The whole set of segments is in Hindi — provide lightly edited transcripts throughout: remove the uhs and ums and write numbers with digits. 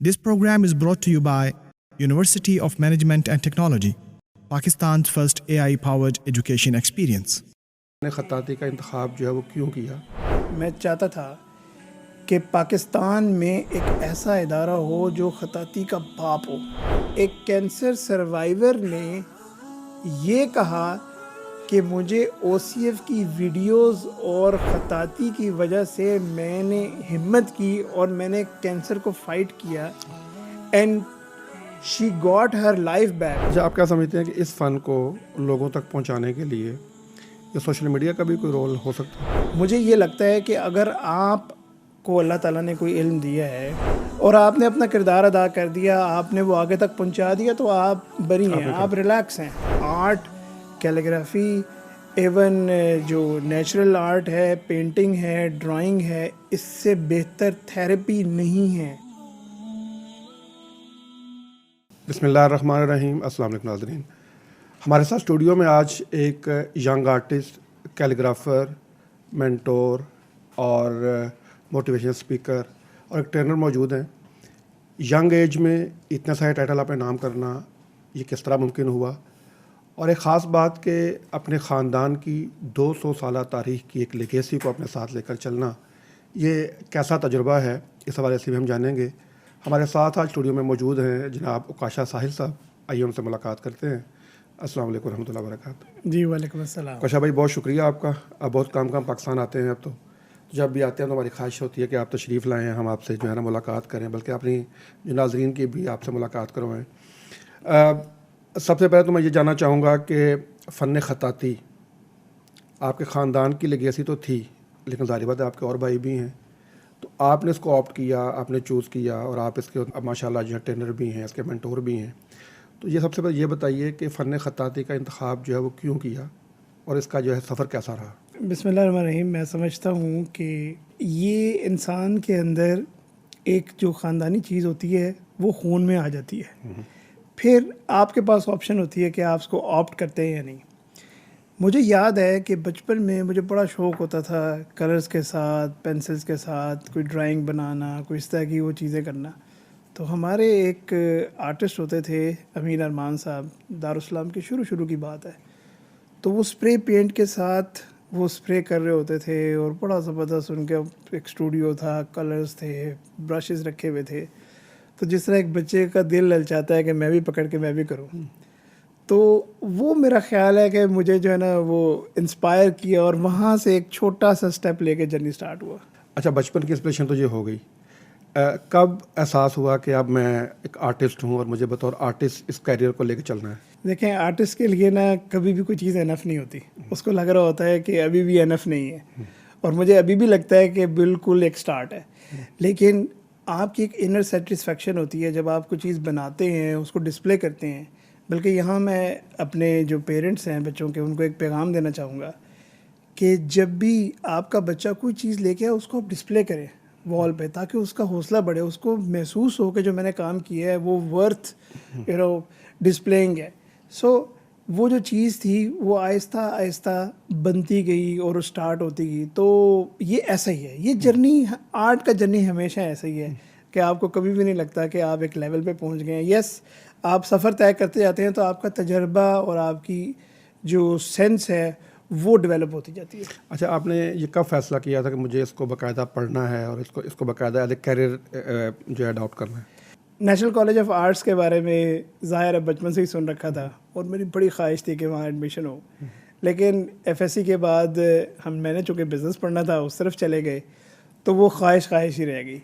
This program is brought to you by University of Management and Technology, Pakistan's first AI-powered education experience. ने ख़त्ताती का इंतखाब जो है वो क्यों किया? मैं चाहता था कि पाकिस्तान में एक ऐसा इदारा हो जो ख़त्ताती का बाप हो। एक कैंसर सर्वाइवर ने ये कहा कि मुझे OCF की वीडियोस और ख़त्ताती की वजह से मैंने हिम्मत की और मैंने कैंसर को फ़ाइट किया and she got her life back. अच्छा, आप क्या समझते हैं कि इस फ़न को लोगों तक पहुंचाने के लिए ये सोशल मीडिया का भी कोई रोल हो सकता है? मुझे ये लगता है कि अगर आपको अल्लाह ताला ने कोई इल्म दिया है और आपने अपना किरदार अदा कर दिया, आपने वो आगे तक पहुंचा दिया, तो आप बरी हैं, आप रिलैक्स हैं। आर्ट, कैलीग्राफी, इवन जो नेचुरल आर्ट है, पेंटिंग है, ड्राइंग है, इससे बेहतर थेरेपी नहीं है। बिस्मिल्लाहिर्रहमानिर्रहीम। अस्सलाम वालेकुम नाज़रीन। हमारे साथ स्टूडियो में आज एक यंग आर्टिस्ट, कैलीग्राफर, मेंटोर और मोटिवेशनल स्पीकर और एक ट्रेनर मौजूद हैं। यंग एज में इतने सारे टाइटल आपने नाम करना, ये किस तरह मुमकिन हुआ? और एक ख़ास बात कि अपने ख़ानदान की 200 साला तारीख़ की एक लेगेसी को अपने साथ लेकर चलना, ये कैसा तजुर्बा है, इस हवाले से भी हम जानेंगे। हमारे साथ आज स्टूडियो में मौजूद हैं जनाब उकाशा साहिल साहब। आइए उनसे मुलाकात करते हैं। अस्सलाम वालेकुम रहमतुल्लाहि व बरकातहू। जी वालेकुम अस्सलाम। उकाशा भाई, बहुत शुक्रिया आपका। अब बहुत काम पाकिस्तान आते हैं, अब तो जब भी आते हैं तो हमारी ख्वाहिश होती है कि आप तशरीफ़ लाएँ, हम आपसे जो है ना मुलाकात करें, बल्कि अपनी जो नाज़रीन की भी आपसे मुलाकात करवाएँ। सबसे पहले तो मैं ये जानना चाहूँगा कि फ़न ख़त्ताती आपके ख़ानदान की लेगेसी तो थी, लेकिन ज़ाहिर बात है आपके और भाई भी हैं, तो आपने इसको ऑप्ट किया, आपने चूज़ किया और आप इसके माशाल्लाह जो है ट्रेनर भी हैं, इसके मेंटोर भी हैं। तो ये सबसे पहले ये बताइए कि फ़न ख़त्ताती का इंतखाब जो है वो क्यों किया और इसका जो है सफ़र कैसा रहा? बिस्मिल्लाहिर्रहमानिर्रहीम। मैं समझता हूँ कि ये इंसान के अंदर एक जो ख़ानदानी चीज़ होती है वो खून में आ जाती है। फिर आपके पास ऑप्शन होती है कि आप उसको ऑप्ट करते हैं या नहीं। मुझे याद है कि बचपन में मुझे बड़ा शौक़ होता था कलर्स के साथ, पेंसिल्स के साथ कोई ड्राइंग बनाना, कोई इस तरह की वो चीज़ें करना। तो हमारे एक आर्टिस्ट होते थे अमीर अरमान साहब, दारुस्सलाम की शुरू की बात है। तो वो स्प्रे पेंट के साथ वो स्प्रे कर रहे होते थे और बड़ा ज़बरदस्त उनका एक स्टूडियो था, कलर्स थे, ब्रशेस रखे हुए थे। तो जिस तरह एक बच्चे का दिल ललचाता है कि मैं भी पकड़ के मैं भी करूं, तो वो मेरा ख्याल है कि मुझे जो है ना वो इंस्पायर किया और वहाँ से एक छोटा सा स्टेप लेके जर्नी स्टार्ट हुआ। अच्छा, बचपन की इंस्पिरेशन तो ये हो गई। कब एहसास हुआ कि अब मैं एक आर्टिस्ट हूँ और मुझे बतौर आर्टिस्ट इस कैरियर को लेकर चलना है? देखें, आर्टिस्ट के लिए ना कभी भी कोई चीज़ एनफ नहीं होती। उसको लग रहा होता है कि अभी भी एनफ नहीं है, और मुझे अभी भी लगता है कि बिल्कुल एक स्टार्ट है। लेकिन आपकी एक इनर सेटिस्फेक्शन होती है जब आप कोई चीज़ बनाते हैं, उसको डिस्प्ले करते हैं। बल्कि यहाँ मैं अपने जो पेरेंट्स हैं बच्चों के, उनको एक पैगाम देना चाहूँगा कि जब भी आपका बच्चा कोई चीज़ लेके आए, उसको आप डिस्प्ले करें वॉल पे, ताकि उसका हौसला बढ़े, उसको महसूस हो कि जो मैंने काम किया है वो वर्थ डिस्प्लेइंग है। सो वो जो चीज़ थी वो आहिस्ता आहिस्ता बनती गई और स्टार्ट होती गई। तो ये ऐसा ही है, ये जर्नी, आर्ट का जर्नी हमेशा ऐसा ही है कि आपको कभी भी नहीं लगता कि आप एक लेवल पे पहुंच गए हैं। यस, आप सफ़र तय करते जाते हैं तो आपका तजर्बा और आपकी जो सेंस है वो डेवलप होती जाती है। अच्छा, आपने ये कब फैसला किया था कि मुझे इसको बाकायदा पढ़ना है और इसको बाकायदा एज ए कैरियर जो है अडॉप्ट करना है? नेशनल कॉलेज ऑफ आर्ट्स के बारे में ज़ाहिर है बचपन से ही सुन रखा था और मेरी बड़ी ख्वाहिश थी कि वहाँ एडमिशन हो। लेकिन FSC के बाद मैंने चूँकि बिज़नेस पढ़ना था उस तरफ चले गए, तो वो ख्वाहिश ही रह गई।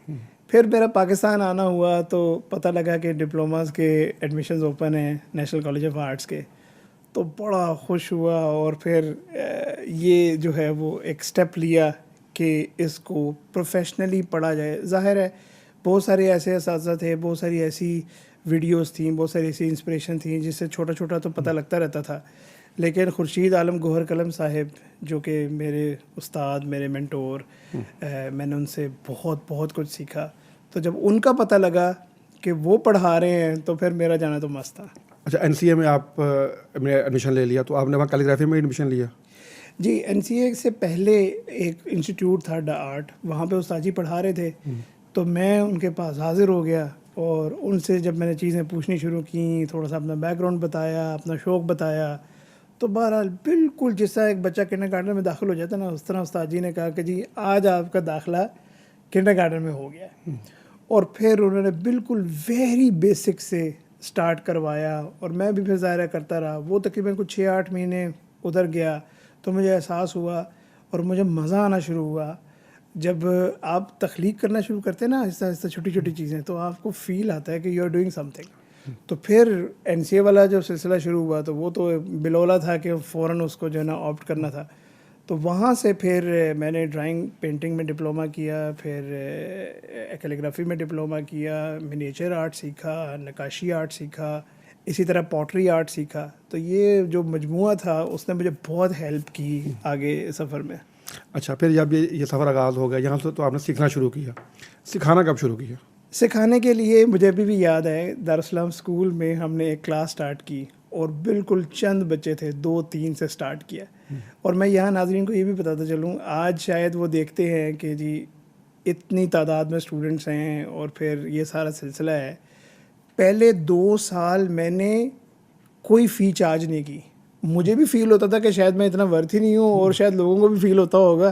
फिर मेरा पाकिस्तान आना हुआ तो पता लगा कि डिप्लोमास के एडमिशन्स ओपन हैं नेशनल कॉलेज ऑफ आर्ट्स के, तो बड़ा खुश हुआ और फिर ये जो है वो एक स्टेप लिया कि इसको प्रोफेशनली पढ़ा जाए। ज़ाहिर है बहुत सारे ऐसे असातिज़ा थे, बहुत सारी ऐसी वीडियोस थी, बहुत सारी ऐसी इंस्पिरेशन थी जिससे छोटा छोटा तो पता लगता रहता था। लेकिन खुर्शीद आलम गोहर कलम साहिब, जो कि मेरे उस्ताद, मेरे मेंटोर, मैंने उनसे बहुत कुछ सीखा। तो जब उनका पता लगा कि वो पढ़ा रहे हैं तो फिर मेरा जाना तो मस्त था। अच्छा, NCA में आप एडमिशन ले लिया, तो आपने वहाँ कैलीग्राफी में एडमिशन लिया? जी, NCA से पहले एक इंस्टीट्यूट था द आर्ट, वहाँ पे उस्ताद जी पढ़ा रहे थे। तो मैं उनके पास हाजिर हो गया और उनसे जब मैंने चीज़ें पूछनी शुरू की, थोड़ा सा अपना बैकग्राउंड बताया, अपना शौक़ बताया, तो बहरहाल बिल्कुल जिस तरह एक बच्चा किंडरगार्टन में दाखिल हो जाता है ना, उस तरह उस्ताद जी ने कहा कि जी आज आपका दाखिला किंडरगार्टन में हो गया है। और फिर उन्होंने बिल्कुल वेरी बेसिक से स्टार्ट करवाया और मैं भी फिर ज़ाहिर करता रहा। वो तकरीबन कुछ 6-8 महीने उधर गया तो मुझे एहसास हुआ और मुझे मज़ा आना शुरू हुआ। जब आप तख्लीक करना शुरू करते हैं ना आहिस्ता आहिस्ता छोटी छोटी चीज़ें, तो आपको फ़ील आता है कि यू आर डूइंग समथिंग। तो फिर एनसीए वाला जब सिलसिला शुरू हुआ तो वो तो बिलोला था कि फ़ौरन उसको जो है ना ऑप्ट करना था। तो वहाँ से फिर मैंने ड्राइंग पेंटिंग में डिप्लोमा किया, फिर कैलीग्राफी में डिप्लोमा किया, मिनिएचर आर्ट सीखा, नक्काशी आर्ट सीखा, इसी तरह पॉटरी आर्ट सीखा। तो ये जो मजमुआ था उसने मुझे बहुत हेल्प की आगे सफ़र में। अच्छा, फिर जब ये सफ़र आगाज़ हो गया यहाँ से तो आपने सीखना शुरू किया, सिखाना कब शुरू किया? सिखाने के लिए मुझे अभी भी याद है, दारुस्सलाम स्कूल में हमने एक क्लास स्टार्ट की और बिल्कुल चंद बच्चे थे, 2-3 से स्टार्ट किया। और मैं यहाँ नाज़रीन को ये भी बताता चलूँ, आज शायद वो देखते हैं कि जी इतनी तादाद में स्टूडेंट्स हैं और फिर ये सारा सिलसिला है। पहले 2 साल मैंने कोई फ़ी चार्ज नहीं की। मुझे भी फ़ील होता था कि शायद मैं इतना वर्थ ही नहीं हूँ और शायद लोगों को भी फ़ील होता होगा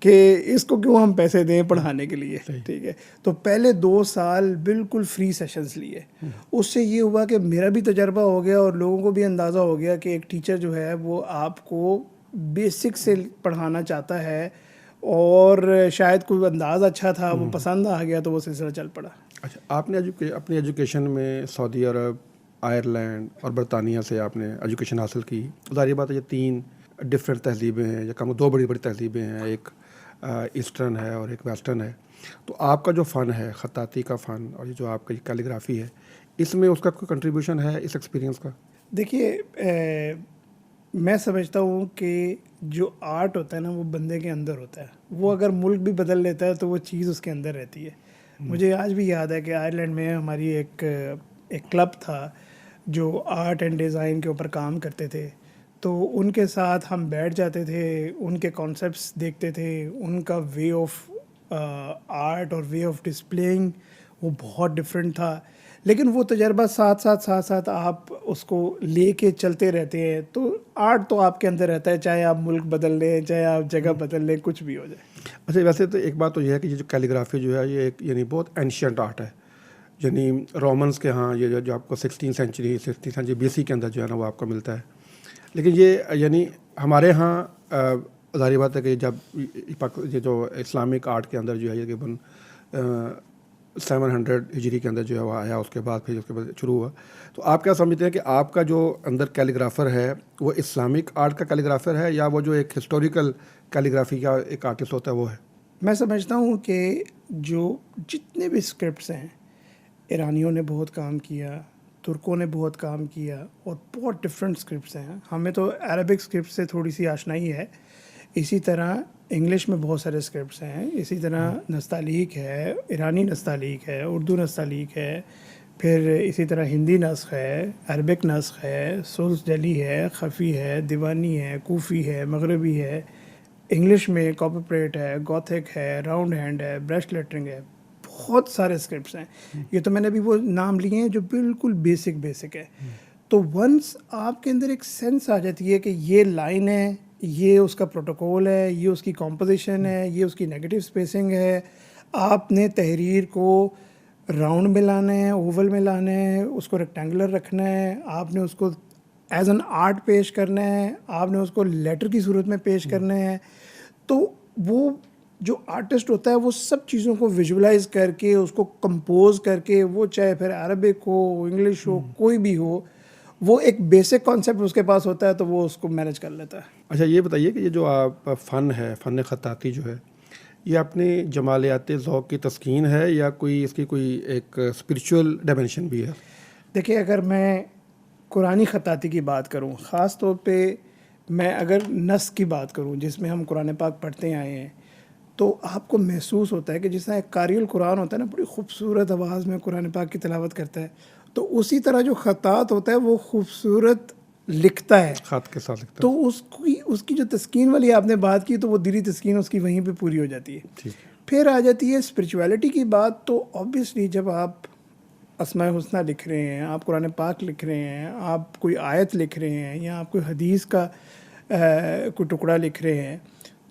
कि इसको क्यों हम पैसे दें पढ़ाने के लिए, ठीक है। तो पहले 2 साल बिल्कुल फ्री सेशंस लिए। उससे ये हुआ कि मेरा भी तजर्बा हो गया और लोगों को भी अंदाज़ा हो गया कि एक टीचर जो है वो आपको बेसिक से पढ़ाना चाहता है और शायद कोई अंदाज़ अच्छा था, वो पसंद आ गया तो वो सिलसिला चल पड़ा। अच्छा, आपने अपनी एजुकेशन में सऊदी अरब, आयरलैंड और बरतानिया से आपने एजुकेशन हासिल की। ज़ाहिर बात है ये 3 डिफरेंट तहज़ीबें हैं, या कम 2 बड़ी बड़ी तहज़ीबें हैं, एक ईस्टर्न है और एक वेस्टर्न है। तो आपका जो फ़न है, ख़त्ताती का फ़न और ये जो आपका कैलीग्राफी है, इसमें उसका कोई कंट्रीब्यूशन है इस एक्सपीरियंस का? देखिए, मैं समझता हूँ कि जो आर्ट होता है ना वो बंदे के अंदर होता है। वो अगर मुल्क भी बदल लेता है तो वो चीज़ उसके अंदर रहती है। मुझे आज भी याद है कि आयरलैंड में हमारी एक क्लब था जो आर्ट एंड डिज़ाइन के ऊपर काम करते थे। तो उनके साथ हम बैठ जाते थे, उनके कॉन्सेप्ट्स देखते थे, उनका वे ऑफ आर्ट और वे ऑफ डिस्प्लेइंग वो बहुत डिफरेंट था। लेकिन वो तजर्बा साथ साथ आप उसको लेके चलते रहते हैं, तो आर्ट तो आपके अंदर रहता है, चाहे आप मुल्क बदल लें, चाहे आप जगह बदल लें, कुछ भी हो जाए। अच्छा, वैसे तो एक बात तो ये है कि ये जो कैलीग्राफी जो है ये एक यानी बहुत एंशियंट आर्ट है। यानी रोमन्स के यहाँ ये जो आपको 16वीं सेंचुरी BC के अंदर जो है ना वो आपको मिलता है। लेकिन ये यानी हमारे यहाँ ज़ाहिर बात है कि जब ये जो इस्लामिक आर्ट के अंदर जो है ये तकरीबन 700 हिजरी के अंदर जो है वो आया, उसके बाद शुरू हुआ। तो आप क्या समझते हैं कि आपका जो अंदर कैलीग्राफर है वो इस्लामिक आर्ट का कैलीग्राफर है या वो जो एक हिस्टोरिकल कैलीग्राफी का एक आर्टिस्ट होता है वो है? मैं समझता हूँ कि जो जितने भी स्क्रिप्ट्स हैं, ईरानियों ने बहुत काम किया, तुर्कों ने बहुत काम किया और बहुत डिफरेंट स्क्रिप्ट्स हैं। हमें तो अरबिक स्क्रिप्ट से थोड़ी सी आशनाई है, इसी तरह इंग्लिश में बहुत सारे स्क्रिप्ट्स हैं, इसी तरह नस्तालीक है, ईरानी नस्तालीक है, उर्दू नस्तालीक है, फिर इसी तरह हिंदी नस्ख है, अरबिक नस्ख है, सुल्स जली है, खफ़ी है, दीवानी है, कूफ़ी है, मगरबी है, इंग्लिश में कॉपर प्लेट है, गॉथिक है, राउंड हैंड है, ब्रश लेटरिंग है, बहुत सारे स्क्रिप्ट्स हैं। ये तो मैंने अभी वो नाम लिए हैं जो बिल्कुल बेसिक है। तो वंस आपके अंदर एक सेंस आ जाती है कि ये लाइन है, ये उसका प्रोटोकॉल है, ये उसकी कॉम्पोजिशन है, ये उसकी नेगेटिव स्पेसिंग है, आपने तहरीर को राउंड में लाना है, ओवल में लाना है, उसको रेक्टेंगुलर रखना है, आपने उसको एज एन आर्ट पेश करना है, आपने उसको लेटर की सूरत में पेश करना है। तो वो जो आर्टिस्ट होता है वो सब चीज़ों को विजुअलाइज करके उसको कंपोज करके, वो चाहे फिर अरबिक हो, इंग्लिश हो, कोई भी हो, वो एक बेसिक कॉन्सेप्ट उसके पास होता है तो वो उसको मैनेज कर लेता है। अच्छा, ये बताइए कि ये जो आप फ़न है, फ़न ख़त्ताती जो है, ये अपने जमालियात ज़ौक़ की तस्कीन है या कोई इसकी कोई एक स्पिरिचुअल डायमेंशन भी है? देखिए, अगर मैं कुरानी ख़त्ताती की बात करूँ, ख़ास तौर पे मैं अगर नस की बात करूँ जिसमें हम कुरान पाक पढ़ते आए हैं, तो आपको महसूस होता है कि जिस तरह एक कारियुल कुरान होता है ना, बड़ी खूबसूरत आवाज़ में कुरान पाक की तिलावत करता है, तो उसी तरह जो ख़त्तात होता है वो खूबसूरत लिखता है, ख़त के साथ लिखता है। तो उसकी जो तस्कीन वाली आपने बात की, तो वो दिली तस्कीन उसकी वहीं पे पूरी हो जाती है। ठीक है। फिर आ जाती है स्पिरिचुअलिटी की बात। तो ऑब्वियसली जब आप अस्माए हुस्ना लिख रहे हैं, आप कुरान पाक लिख रहे हैं, आप कोई आयत लिख रहे हैं या आप कोई हदीस का कोई टुकड़ा लिख रहे हैं,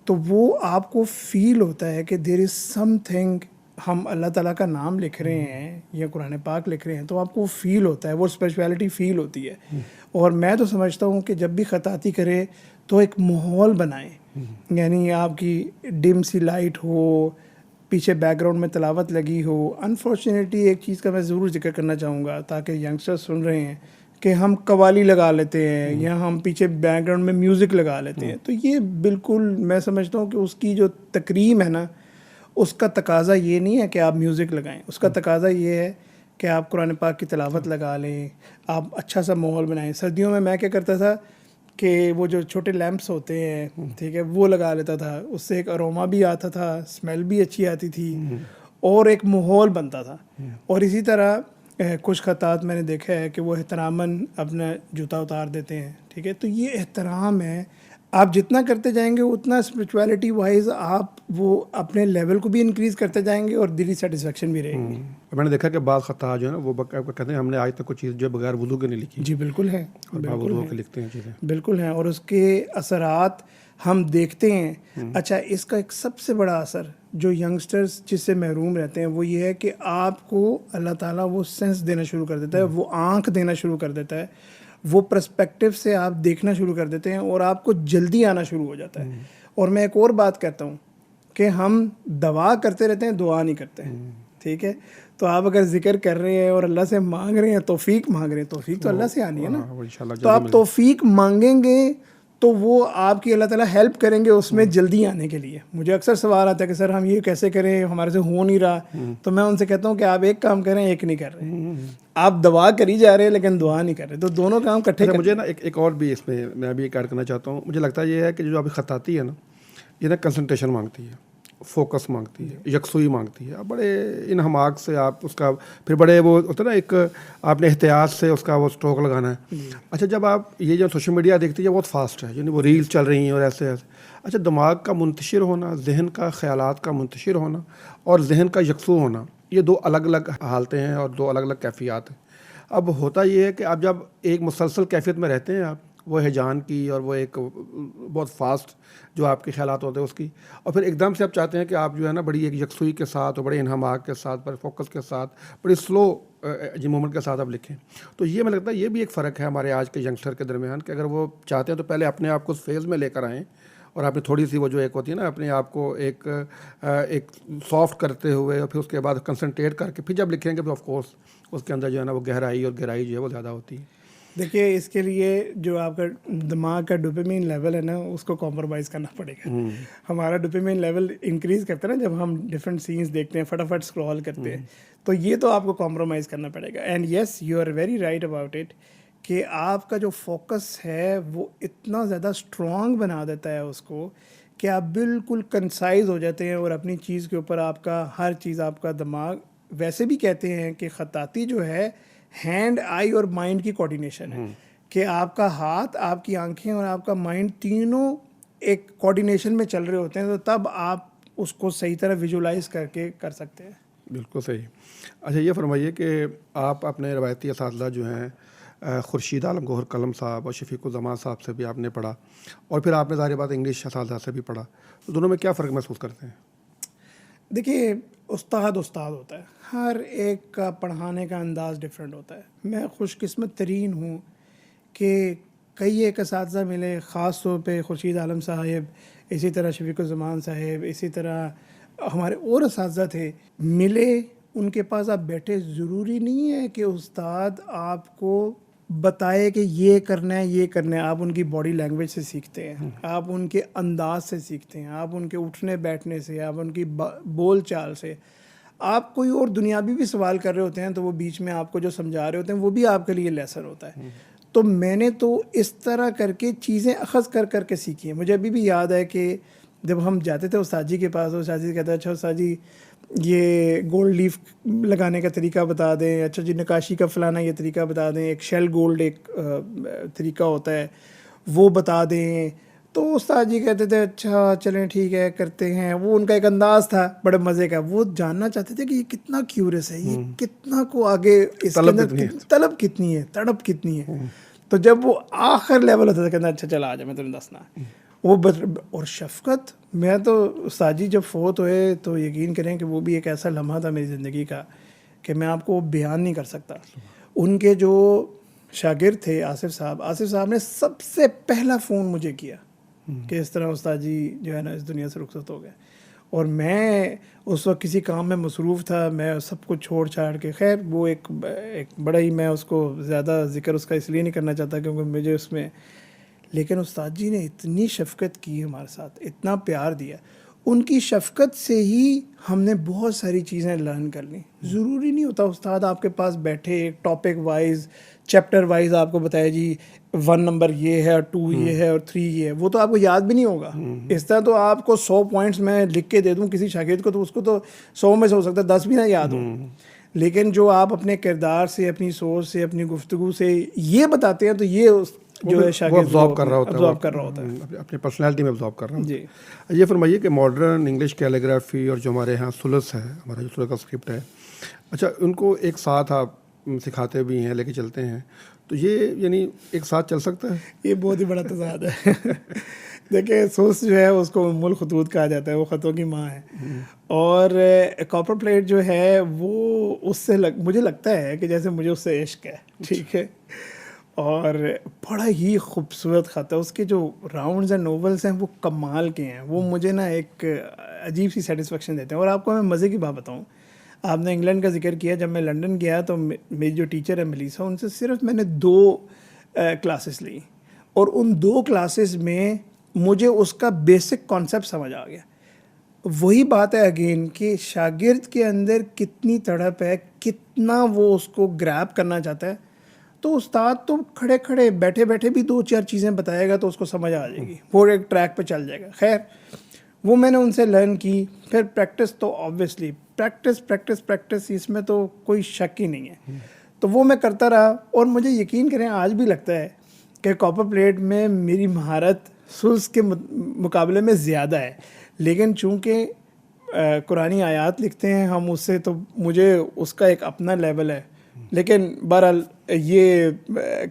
तो वो आपको फील होता है कि देयर इज़ समथिंग, हम अल्लाह ताला का नाम लिख रहे हैं या कुरान पाक लिख रहे हैं, तो आपको फील होता है, वो स्पिरिचुअलिटी फील होती है। और मैं तो समझता हूँ कि जब भी ख़ताती करें तो एक माहौल बनाएं, यानी आपकी डिम सी लाइट हो, पीछे बैकग्राउंड में तिलावत लगी हो। अनफॉर्चुनेटली एक चीज़ का मैं ज़रूर जिक्र करना चाहूँगा ताकि यंगस्टर्स सुन रहे हैं कि हम कवाली लगा लेते हैं या हम पीछे बैकग्राउंड में म्यूज़िक लगा लेते हैं, तो ये बिल्कुल मैं समझता हूँ कि उसकी जो तकरीम है ना, उसका तकाज़ा ये नहीं है कि आप म्यूज़िक लगाएं, उसका तकाज़ा ये है कि आप कुरान पाक की तिलावत लगा लें, आप अच्छा सा माहौल बनाएं। सर्दियों में मैं क्या करता था कि वो जो छोटे लैंप्स होते हैं, ठीक है, वो लगा लेता था, उससे एक अरोमा भी आता था, स्मेल भी अच्छी आती थी और एक माहौल बनता था। और इसी तरह कुछ खतात मैंने देखा है कि वो एहतरामन अपना जूता उतार देते हैं, ठीक है, तो ये एहतराम है। आप जितना करते जाएंगे उतना स्पिरिचुअलिटी वाइज आप वो अपने लेवल को भी इंक्रीज़ करते जाएंगे और दिली सेटिस्फेक्शन भी रहेगी। मैंने देखा कि बाद खता जो है ना वो कहते हैं हमने आज तक कोई चीज़ जो बगैर वुज़ू के नहीं लिखी। जी बिल्कुल है, और बिल्कुल वुज़ू है, के लिखते हैं चीज़ें, बिल्कुल हैं, और उसके असरात हम देखते हैं। अच्छा, इसका एक सबसे बड़ा असर जो यंगस्टर्स जिससे महरूम रहते हैं वो ये है कि आपको अल्लाह ताला वो सेंस देना शुरू कर देता है, वो आँख देना शुरू कर देता है, वो पर्सपेक्टिव से आप देखना शुरू कर देते हैं और आपको जल्दी आना शुरू हो जाता है। और मैं एक और बात कहता हूँ कि हम दवा करते रहते हैं, दुआ नहीं करते हैं, ठीक है। तो आप अगर जिक्र कर रहे हैं और अल्लाह से मांग रहे हैं, तौफीक मांग रहे हैं, तौफीक तो अल्लाह से आनी है ना, वो इंशाल्लाह तो आप तौफीक मांगेंगे तो वो आपकी अल्लाह ताला हेल्प करेंगे उसमें जल्दी आने के लिए। मुझे अक्सर सवाल आता है कि सर हम ये कैसे करें, हमारे से हो नहीं रहा, तो मैं उनसे कहता हूँ कि आप एक काम करें, एक नहीं कर रहे, आप दवा करी जा रहे हैं लेकिन दुआ नहीं कर रहे, तो दोनों काम इकट्ठे अच्छा, मुझे ना एक और भी इसमें मैं भी एक ऐड करना चाहता हूँ। मुझे लगता है ये है कि जो अभी खताती है ना, ये ना कंसंट्रेशन मांगती है, फोकस मांगती है, यकसुई मांगती है। आप बड़े इन हमाक से आप उसका फिर बड़े वो होता है ना, एक आपने एहतियात से उसका वो स्ट्रोक लगाना है। अच्छा, जब आप ये जो सोशल मीडिया देखती है बहुत फास्ट है, यानी वो रील्स चल रही हैं और ऐसे ऐसे। अच्छा, दिमाग का मुंतशिर होना, जहन का ख्यालात का मुंतशिर होना और जहन का यकसू होना, ये दो अलग अलग हालतें हैं और दो अलग अलग कैफियत हैं। अब होता ये है कि आप जब एक मुसलसल कैफियत में रहते हैं, आप वो हिजान की और वो एक बहुत फास्ट जो आपके ख्यालात होते हैं उसकी, और फिर एकदम से आप चाहते हैं कि आप जो है ना बड़ी एक यकसुई के साथ और बड़े इन्हमाक के साथ, बड़े फोकस के साथ, बड़ी स्लो मूवमेंट के साथ आप लिखें। तो ये मुझे लगता है ये भी एक फ़र्क है हमारे आज के यंगस्टर के दरमियान कि अगर वो चाहते हैं तो पहले अपने आप को उस फेज़ में लेकर आएँ और आपने थोड़ी सी वो जो एक होती है ना अपने आप को एक सॉफ्ट करते हुए और फिर उसके बाद कंसंट्रेट करके फिर जब लिखेंगे तो ऑफ कोर्स उसके अंदर जो है ना वो गहराई और गहराई जो है वो ज़्यादा होती है। देखिए, इसके लिए जो आपका दिमाग का डोपामिन लेवल है ना, उसको कॉम्प्रोमाइज़ करना पड़ेगा। हमारा डोपामिन लेवल इंक्रीज़ करता है ना जब हम डिफरेंट सीन्स देखते हैं, फटाफट स्क्रॉल करते हैं, तो ये तो आपको कॉम्प्रोमाइज़ करना पड़ेगा। And yes, you are very right about it कि आपका जो फोकस है वो इतना ज़्यादा स्ट्रॉन्ग बना देता है उसको कि आप बिल्कुल कंसाइज हो जाते हैं और अपनी चीज़ के ऊपर आपका हर चीज़, आपका दिमाग, वैसे भी कहते हैं कि खताती जो है हैंड, आई और माइंड की कोऑर्डिनेशन है कि आपका हाथ, आपकी आंखें और आपका माइंड तीनों एक कोऑर्डिनेशन में चल रहे होते हैं, तो तब आप उसको सही तरह विजुलाइज करके कर सकते हैं। बिल्कुल सही। अच्छा, ये फरमाइए कि आप अपने रवायती असातिज़ा जो हैं खुर्शीद आलम गौहर कलम साहब और शफीकुज़्ज़मान साहब से भी आपने पढ़ा और फिर आपने ज़ाहिर बात इंग्लिश असातिज़ा से भी पढ़ा, तो दोनों में क्या फ़र्क महसूस करते हैं? देखिए, उस्ताद होता है, हर एक का पढ़ाने का अंदाज़ डिफरेंट होता है। मैं खुशकिस्मत तरीन हूँ कि कई एक असातिज़ा मिले, ख़ास तौर पे खुर्शीद आलम साहब, इसी तरह शफीकुज़्ज़मान साहब, इसी तरह हमारे और असातिज़ा थे, मिले, उनके पास आप बैठे, ज़रूरी नहीं है कि उस्ताद आपको बताए कि ये करना है, ये करना है। आप उनकी बॉडी लैंग्वेज से सीखते हैं, आप उनके अंदाज से सीखते हैं, आप उनके उठने बैठने से, आप उनकी बोल चाल से। आप कोई और दुनियावी भी सवाल कर रहे होते हैं तो वो बीच में आपको जो समझा रहे होते हैं वो भी आपके लिए लेसन होता है। तो मैंने तो इस तरह करके चीज़ें अखज़ कर करके सीखी हैं। मुझे अभी भी याद है कि जब हम जाते थे उस्ताद जी के पास, उस्ताद जी कहते हैं अच्छा उस्ताद जी ये गोल्ड लीफ लगाने का तरीका बता दें, अच्छा जी नकाशी का फ़लाना ये तरीका बता दें, एक शेल गोल्ड एक तरीका होता है वो बता दें, तो उस्ताद जी कहते थे अच्छा चलें ठीक है करते हैं। वो उनका एक अंदाज था बड़े मज़े का, वो जानना चाहते थे कि ये कितना क्यूरियस है, ये कितना को आगे इसके तलब अंदर कितनी है? तलब कितनी है, तड़प कितनी है। तो जब वो आखिर लेवल होता था कहना अच्छा चला आ जा मैं तुम्हें दसना वो बस। और शफकत, मैं तो उस्ताद जी जब फोत हुए तो यकीन करें कि वो भी एक ऐसा लम्हा था मेरी ज़िंदगी का कि मैं आपको बयान नहीं कर सकता। उनके जो शागिर्द थे आसिफ साहब ने सबसे पहला फ़ोन मुझे किया कि इस तरह उस्ताद जी जो है ना इस दुनिया से रुखसत हो गए। और मैं उस वक्त किसी काम में मसरूफ़ था, मैं सब कुछ छोड़ छाड़ के, खैर वो एक बड़ा ही, मैं उसको ज़्यादा ज़िक्र उसका इसलिए नहीं करना चाहता क्योंकि मुझे उसमें, लेकिन उस्ताद जी ने इतनी शफ़क़त की हमारे साथ, इतना प्यार दिया। उनकी शफ़क़त से ही हमने बहुत सारी चीज़ें लर्न कर ली। ज़रूरी नहीं होता उस्ताद आपके पास बैठे टॉपिक वाइज चैप्टर वाइज आपको बताया जी 1 नंबर ये है और 2 ये है और 3 ये है, वो तो आपको याद भी नहीं होगा। इस तरह तो आपको 100 पॉइंट्स मैं लिख के दे दूं किसी शागिर्द को तो उसको तो 100 में से हो सकता है 10 भी ना याद हो। लेकिन जो आप अपने किरदार से, अपनी सोच से, अपनी गुफ्तगू से ये बताते हैं तो ये जो है शागिर्द अब्जॉर्ब कर रहा होता है, अपनी पर्सनैलिटी में अब्जॉर्ब कर रहा होता है। जी। ये फरमाइए कि मॉडर्न इंग्लिश कैलीग्राफी और जो हमारे यहाँ सुलस है, हमारा जो सुलस का स्क्रिप्ट है, अच्छा उनको एक साथ आप सिखाते भी हैं, लेके चलते हैं, तो ये यानी एक साथ चल सकता है? ये बहुत ही बड़ा तज़ाद है। देखिए सोच जो है उसको उम्मुल खुतूत कहा जाता है, वो ख़तों की माँ है। और कॉपर प्लेट जो है वो उससे मुझे लगता है कि जैसे मुझे उससे इश्क है, ठीक है। और बड़ा ही खूबसूरत ख़त है, उसके जो राउंड्स एंड नोवेल्स हैं वो कमाल के हैं। वो मुझे ना एक अजीब सी सेटिस्फेक्शन देते हैं। और आपको मैं मज़े की बात बताऊँ, आपने इंग्लैंड का जिक्र किया, जब मैं लंदन गया तो मेरी जो टीचर है मेलिसा, उनसे सिर्फ मैंने 2 क्लासेस ली और उन 2 क्लासेस में मुझे उसका बेसिक कॉन्सेप्ट समझ आ गया। वही बात है अगेन कि शागिर्द के अंदर कितनी तड़प है, कितना वो उसको ग्रैब करना चाहता है। तो उस्ताद तो खड़े खड़े बैठे बैठे भी 2-4 चीज़ें बताएगा तो उसको समझ आ जाएगी, वो एक ट्रैक पे चल जाएगा। खैर वो मैंने उनसे लर्न की। फिर प्रैक्टिस तो ऑब्वियसली प्रैक्टिस, इसमें तो कोई शक ही नहीं है। तो वो मैं करता रहा और मुझे यकीन करें आज भी लगता है कि कॉपर प्लेट में मेरी महारत सुल्स के मुकाबले में ज़्यादा है। लेकिन चूँकि कुरानी आयात लिखते हैं हम उससे, तो मुझे उसका एक अपना लेवल है। लेकिन बहरहाल ये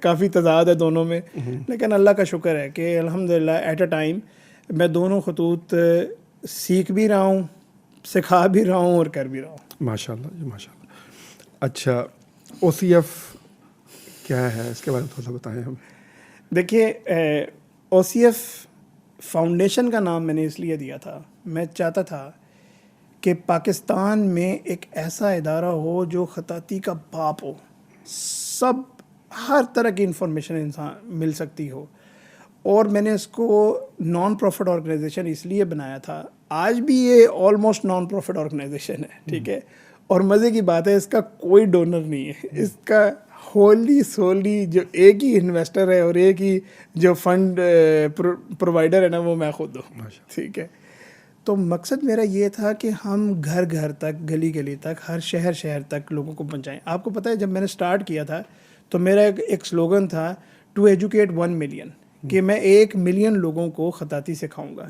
काफ़ी तज़ाद है दोनों में। लेकिन अल्लाह का शुक्र है कि अल्हम्दुलिल्लाह एट अ टाइम मैं दोनों खतूत सीख भी रहा हूँ, सिखा भी रहा हूँ और कर भी रहा हूँ। माशाल्लाह जी माशाल्लाह। अच्छा OCF क्या है, इसके बारे में थोड़ा सा बताएं हमें। देखिए OCF फाउंडेशन का नाम मैंने इसलिए दिया था, मैं चाहता था कि पाकिस्तान में एक ऐसा इदारा हो जो ख़ताती का बाप हो, सब हर तरह की इंफॉर्मेशन इंसान मिल सकती हो। और मैंने इसको नॉन प्रॉफिट ऑर्गेनाइजेशन इसलिए बनाया था, आज भी ये ऑलमोस्ट नॉन प्रॉफिट ऑर्गेनाइजेशन है, ठीक है। और मज़े की बात है इसका कोई डोनर नहीं है, इसका होली सोली जो एक ही इन्वेस्टर है और एक ही जो फंड प्रोवाइडर है ना, वो मैं खुद हूँ, ठीक है। तो मकसद मेरा ये था कि हम घर घर तक, गली गली तक, हर शहर शहर तक लोगों को पहुँचाएं। आपको पता है जब मैंने स्टार्ट किया था तो मेरा एक स्लोगन था टू एजुकेट 1 मिलियन, कि मैं 1 मिलियन लोगों को ख़ताती सिखाऊंगा।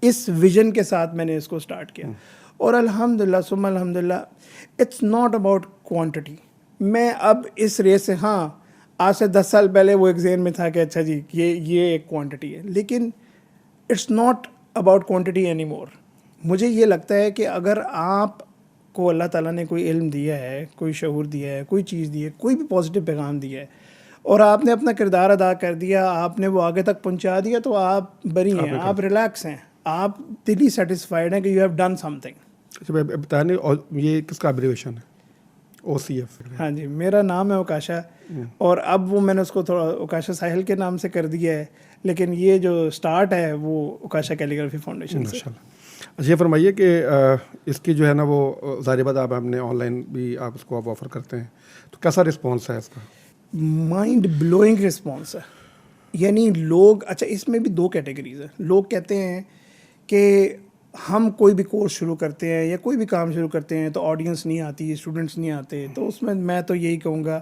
इस विज़न के साथ मैंने इसको स्टार्ट किया। और अल्हम्दुलिल्लाह सुम्मा अल्हम्दुलिल्लाह इट्स नॉट अबाउट क्वांटिटी। मैं अब इस रेस से, हाँ आज से 10 साल पहले वो एक ज़हन में था कि अच्छा जी ये एक क्वांटिटी है, लेकिन it's not about quantity any more. मुझे ये लगता है कि अगर आपको अल्लाह ताला ने कोई इल्म दिया है, कोई शऊर दिया है, कोई चीज़ दी है, कोई भी पॉजिटिव पैगाम दिया है और आपने अपना किरदार अदा कर दिया, आपने वो आगे तक पहुंचा दिया, तो आप बरी हैं, आप रिलैक्स हैं, आप दिली सेटिस्फाइड हैं कि यू हैव डन समथिंग। अच्छा बताया नहीं, और ये किसका एब्रिविएशन है OCF? हाँ जी, मेरा नाम है ओकाशा और अब वो मैंने उसको थोड़ा ओकाशा साहिल के नाम से कर दिया है, लेकिन ये जो स्टार्ट है वो ओकाशा कैलीग्राफी फाउंडेशन से। अच्छा ये फरमाइए कि इसकी जो है ना वो ज़ाहिर बात आप हमने ऑनलाइन भी आप उसको आप ऑफ़र करते हैं, तो कैसा रिस्पॉन्स है इसका? माइंड ब्लोइंग रिस्पॉन्स है। यानी लोग, अच्छा इसमें भी 2 कैटेगरीज है। लोग कहते हैं कि हम कोई भी कोर्स शुरू करते हैं या कोई भी काम शुरू करते हैं तो ऑडियंस नहीं आती, स्टूडेंट्स नहीं आते। तो उसमें मैं तो यही कहूँगा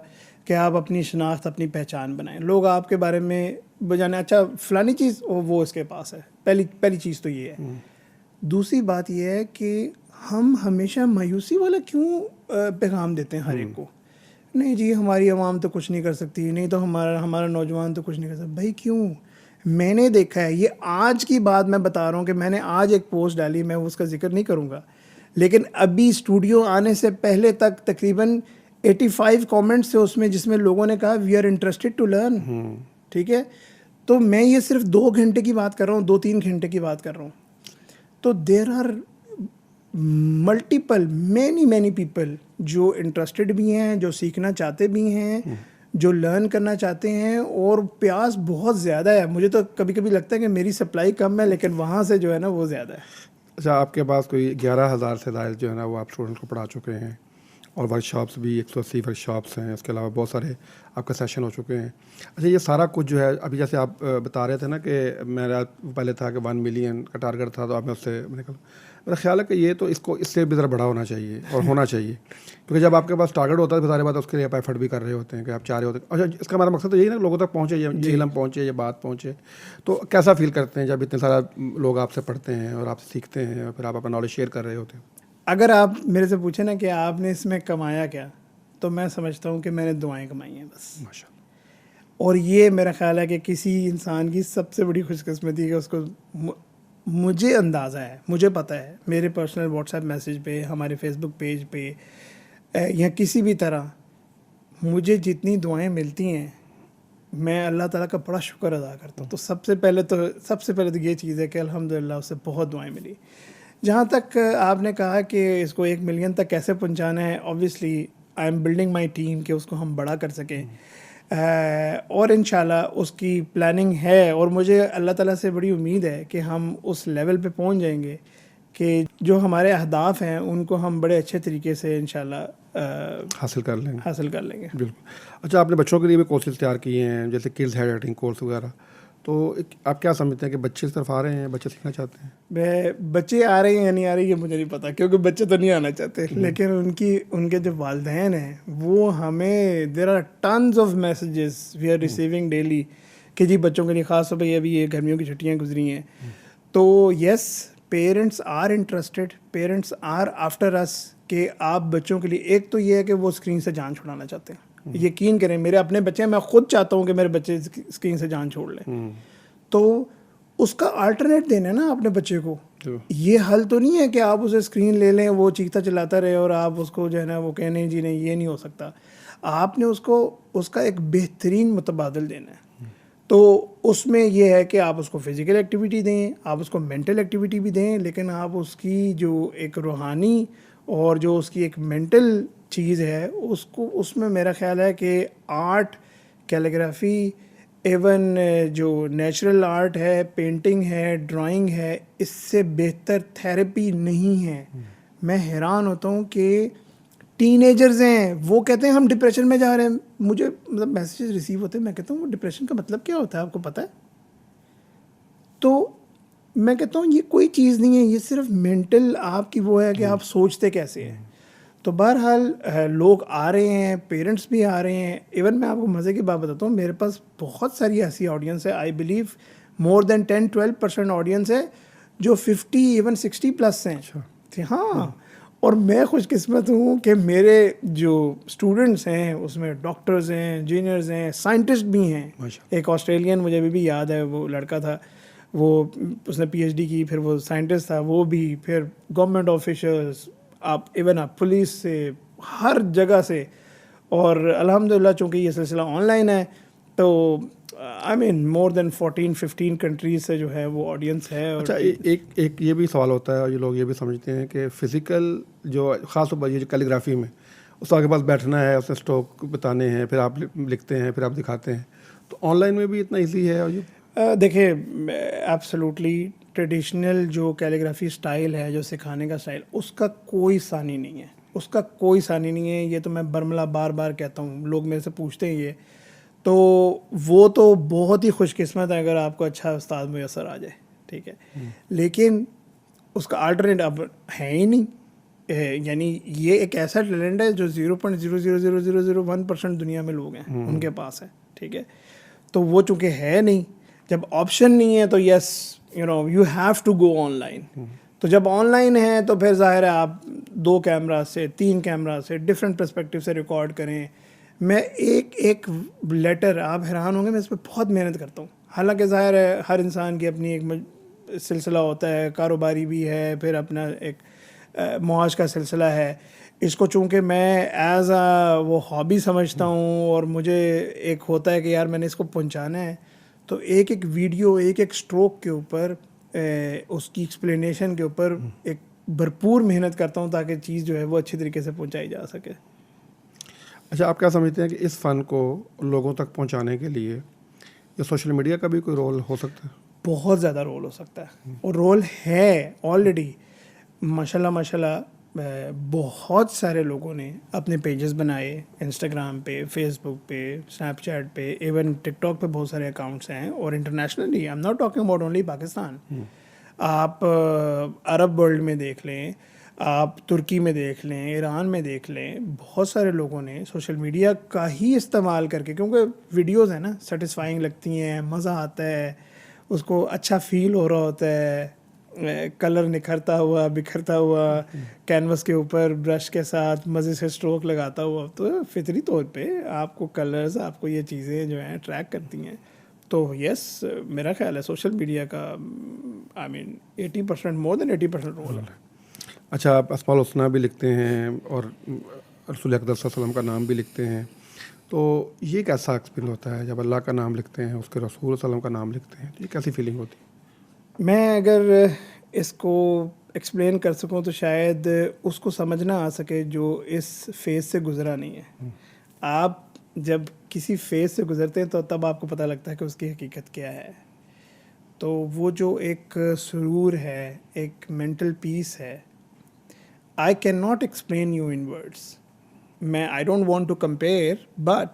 कि आप अपनी शनाख्त, अपनी पहचान बनाएं। लोग आपके बारे में बजाने अच्छा फ़लानी चीज़ वो इसके पास है, पहली चीज़ तो ये है। दूसरी बात ये है कि हम हमेशा मायूसी वाला क्यों पैगाम देते हैं हर एक को। नहीं जी, हमारी आवाम तो कुछ नहीं कर सकती, नहीं तो हमारा नौजवान तो कुछ नहीं कर सकता। भाई क्यों? मैंने देखा है, ये आज की बात मैं बता रहा हूँ कि मैंने आज एक पोस्ट डाली, मैं उसका जिक्र नहीं करूँगा, लेकिन अभी स्टूडियो आने से पहले तक तकरीबन 85 कमेंट्स थे उसमें, जिसमें लोगों ने कहा we are interested to learn. ठीक है, तो मैं ये सिर्फ 2 घंटे की बात कर रहा हूँ, 2-3 घंटे की बात कर रहा हूँ। तो there are multiple many people जो इंटरेस्टेड भी हैं, जो सीखना चाहते भी हैं, जो लर्न करना चाहते हैं, और प्यास बहुत ज़्यादा है। मुझे तो कभी कभी लगता है कि मेरी सप्लाई कम है, लेकिन वहाँ से जो है ना वो ज़्यादा है। अच्छा, आपके पास कोई 11,000 से ज़ायद जो है ना वो आप स्टूडेंट को पढ़ा चुके हैं, और वर्कशॉप्स भी 180 वर्कशॉप्स हैं, इसके अलावा बहुत सारे आपके सेशन हो चुके हैं। अच्छा, ये सारा कुछ जो है अभी जैसे आप बता रहे थे ना कि मेरा पहले था कि 1 मिलियन का टारगेट था, तो आप में उससे निकल, मेरा ख्याल है कि ये तो इससे भी ज़रा बड़ा होना चाहिए और होना चाहिए, क्योंकि जब आपके पास टारगेट होता है तो सारी बात उसके लिए आप एफर्ट भी कर रहे होते हैं कि आप चाह रहे होते हैं। अच्छा, इसका हमारा मकसद तो यही ना लोगों तक पहुँचे, ये झीलम पहुँचे, ये बात पहुँचे। तो कैसा फील करते हैं जब इतने सारा लोग आपसे पढ़ते हैं और आपसे सीखते हैं और फिर आप अपना नॉलेज शेयर कर रहे होते हैं? अगर आप मेरे से पूछे ना कि आपने इसमें कमाया क्या, तो मैं समझता हूँ कि मैंने दुआएं कमाई हैं बस। माशाल्लाह। और ये मेरा ख्याल है कि किसी इंसान की सबसे बड़ी खुशकिस्मती है कि उसको मुझे अंदाज़ा है, मुझे पता है, मेरे पर्सनल व्हाट्सएप मैसेज पे, हमारे फेसबुक पेज पे, या किसी भी तरह मुझे जितनी दुआएं मिलती हैं, मैं अल्लाह ताला का बड़ा शुक्र अदा करता हूँ। तो सबसे पहले तो ये चीज़ है कि अल्हम्दुलिल्लाह उससे बहुत दुआएं मिली। जहाँ तक आपने कहा कि इसको 1 मिलियन तक कैसे पहुँचाना है, obviously I am building my team कि उसको हम बड़ा कर सकें, और इंशाल्लाह उसकी प्लानिंग है, और मुझे अल्लाह ताला से बड़ी उम्मीद है कि हम उस लेवल पे पहुँच जाएंगे कि जो हमारे अहदाफ हैं उनको हम बड़े अच्छे तरीके से इंशाल्लाह हासिल कर लेंगे। बिल्कुल। अच्छा, आपने बच्चों के लिए भी कोर्सेज तैयार किए हैं, जैसे किड्स हेड राइटिंग कोर्स वगैरह, तो आप क्या समझते हैं कि बच्चे इस तरफ आ रहे हैं, बच्चे सीखना चाहते हैं? बच्चे आ रहे हैं या नहीं आ रहे ये मुझे नहीं पता, क्योंकि बच्चे तो नहीं आना चाहते, लेकिन उनके जो वालिदैन हैं वो हमें, there are tons of messages we are receiving daily कि जी बच्चों के लिए ख़ास तौर पर अभी ये गर्मियों की छुट्टियाँ गुजरी हैं, तो yes, parents are interested, parents are after us कि आप बच्चों के लिए, एक तो ये है कि वो स्क्रीन से जान छुड़ाना चाहते हैं। यकीन करें, मेरे अपने बच्चे हैं, मैं खुद चाहता हूँ कि मेरे बच्चे स्क्रीन से जान छोड़ लें। तो उसका अल्टरनेट देना है ना अपने बच्चे को। ये हल तो नहीं है कि आप उसे स्क्रीन ले लें, वो चीखता चिल्लाता रहे और आप उसको जो है ना वो कहें नहीं जी नहीं, ये नहीं हो सकता। आपने उसको उसका एक बेहतरीन मुतबादल देना है। तो उसमें यह है कि आप उसको फिज़िकल एक्टिविटी दें, आप उसको मेंटल एक्टिविटी भी दें, लेकिन आप उसकी जो एक रूहानी और जो उसकी एक मेंटल चीज़ है उसको, उसमें मेरा ख्याल है कि आर्ट, कैलीग्राफी, इवन जो नेचुरल आर्ट है, पेंटिंग है, ड्राइंग है, इससे बेहतर थेरेपी नहीं है। मैं हैरान होता हूँ कि टीनेजर्स हैं, वो कहते हैं हम डिप्रेशन में जा रहे हैं। मुझे मतलब मैसेजेस रिसीव होते हैं, मैं कहता हूँ वो डिप्रेशन का मतलब क्या होता है आपको पता है? तो मैं कहता हूँ ये कोई चीज़ नहीं है, ये सिर्फ मेंटल आपकी वो है कि आप सोचते कैसे हैं। तो बहरहाल लोग आ रहे हैं, पेरेंट्स भी आ रहे हैं। इवन मैं आपको मज़े की बात बताता हूँ, मेरे पास बहुत सारी ऐसी ऑडियंस है, I believe more than 10-12% audience है जो 50 इवन 60 प्लस हैं। हाँ, और मैं खुशकिस्मत हूँ कि मेरे जो स्टूडेंट्स हैं उसमें डॉक्टर्स हैं, इंजीनियर्स हैं, साइंटिस्ट भी हैं। एक ऑस्ट्रेलियन मुझे अभी भी याद है, वो लड़का था, वो उसने PhD की, फिर वो साइंटिस्ट था वो भी, फिर गवर्नमेंट ऑफिसर्स, आप इवन आप पुलिस से, हर जगह से। और अल्हम्दुलिल्लाह चूँकि ये सिलसिला ऑनलाइन है तो I mean more than 14-15 countries से जो है वो ऑडियंस है। और अच्छा, एक ये भी सवाल होता है और ये लोग ये भी समझते हैं कि फ़िज़िकल जो ख़ास तौर पर ये जो कैलीग्राफी में उसको आपके पास बैठना है, उससे स्ट्रोक बताने हैं, फिर आप लिखते हैं, फिर आप दिखाते हैं, तो ऑनलाइन में भी इतना ईजी है? और ये देखिए, एब्सोल्युटली ट्रेडिशनल जो कैलीग्राफी स्टाइल है, जो सिखाने का स्टाइल, उसका कोई सानी नहीं है, उसका कोई सानी नहीं है। ये तो मैं बरमला बार बार कहता हूँ, लोग मेरे से पूछते हैं ये, तो वो तो बहुत ही खुशकिस्मत है अगर आपको अच्छा उस्ताद मुयस्सर आ जाए, ठीक है। लेकिन उसका अल्टरनेट अब है ही नहीं। यानी ये एक ऐसा टैलेंट है जो 0.0000001% दुनिया में लोग हैं उनके पास है, ठीक है। तो वो चूँकि है नहीं, जब ऑप्शन नहीं है तो yes you have to go online. तो जब ऑनलाइन है तो फिर जाहिर है आप 2 कैमरा से 3 कैमरा से डिफरेंट पर्सपेक्टिव से रिकॉर्ड करें। मैं एक लेटर, आप हैरान होंगे, मैं इस पर बहुत मेहनत करता हूँ। हालांकि ज़ाहिर है हर इंसान की अपनी एक सिलसिला होता है, कारोबारी भी है, फिर अपना एक मुआश का सिलसिला है। इसको चूँकि मैं एज वो हॉबी समझता हूँ और मुझे एक होता है कि यार मैंने इसको पहुँचाना है, तो एक वीडियो, एक स्ट्रोक के ऊपर, उसकी एक्सप्लेनेशन के ऊपर एक भरपूर मेहनत करता हूँ ताकि चीज़ जो है वो अच्छी तरीके से पहुँचाई जा सके। अच्छा, आप क्या समझते हैं कि इस फ़न को लोगों तक पहुंचाने के लिए या सोशल मीडिया का भी कोई रोल हो सकता है? बहुत ज़्यादा रोल हो सकता है और रोल है ऑलरेडी। माशाल्लाह बहुत सारे लोगों ने अपने पेजेस बनाए, इंस्टाग्राम पे, फेसबुक पे, स्नैपचैट पे, इवन टिकटॉक पे बहुत सारे अकाउंट्स हैं। और internationally, I am not talking about only Pakistan, आप अरब वर्ल्ड में देख लें, आप तुर्की में देख लें, ईरान में देख लें, बहुत सारे लोगों ने सोशल मीडिया का ही इस्तेमाल करके, क्योंकि वीडियोस है ना, सेटिस्फाइंग लगती हैं, मज़ा आता है, उसको अच्छा फील हो रहा होता है, कलर निखरता हुआ, बिखरता हुआ कैनवस के ऊपर ब्रश के साथ मज़े से स्ट्रोक लगाता हुआ, तो फितरी तौर पे आपको कलर्स, आपको ये चीज़ें जो हैं अट्रैक्ट करती हैं। तो यस, मेरा ख्याल है सोशल मीडिया का I mean 80%, more than 80% role है। अच्छा, आप अस्माउल हुस्ना भी लिखते हैं और रसूल अक़दस सल्लल्लाहु अलैहि वसल्लम का नाम भी लिखते हैं, तो ये कैसा एक्सपीरियंस होता है जब अल्लाह का नाम लिखते हैं, उसके रसूल सल्लल्लाहु अलैहि वसल्लम का नाम लिखते हैं? ये कैसी फीलिंग होती है? मैं अगर इसको एक्सप्लेन कर सकूं तो शायद उसको समझना आ सके जो इस फेज़ से गुज़रा नहीं है। आप जब किसी फेज़ से गुज़रते हैं तो तब आपको पता लगता है कि उसकी हकीकत क्या है। तो वो जो एक सुरूर है, एक मेंटल पीस है, I can not explain you in words. मैं I don't want to compare, but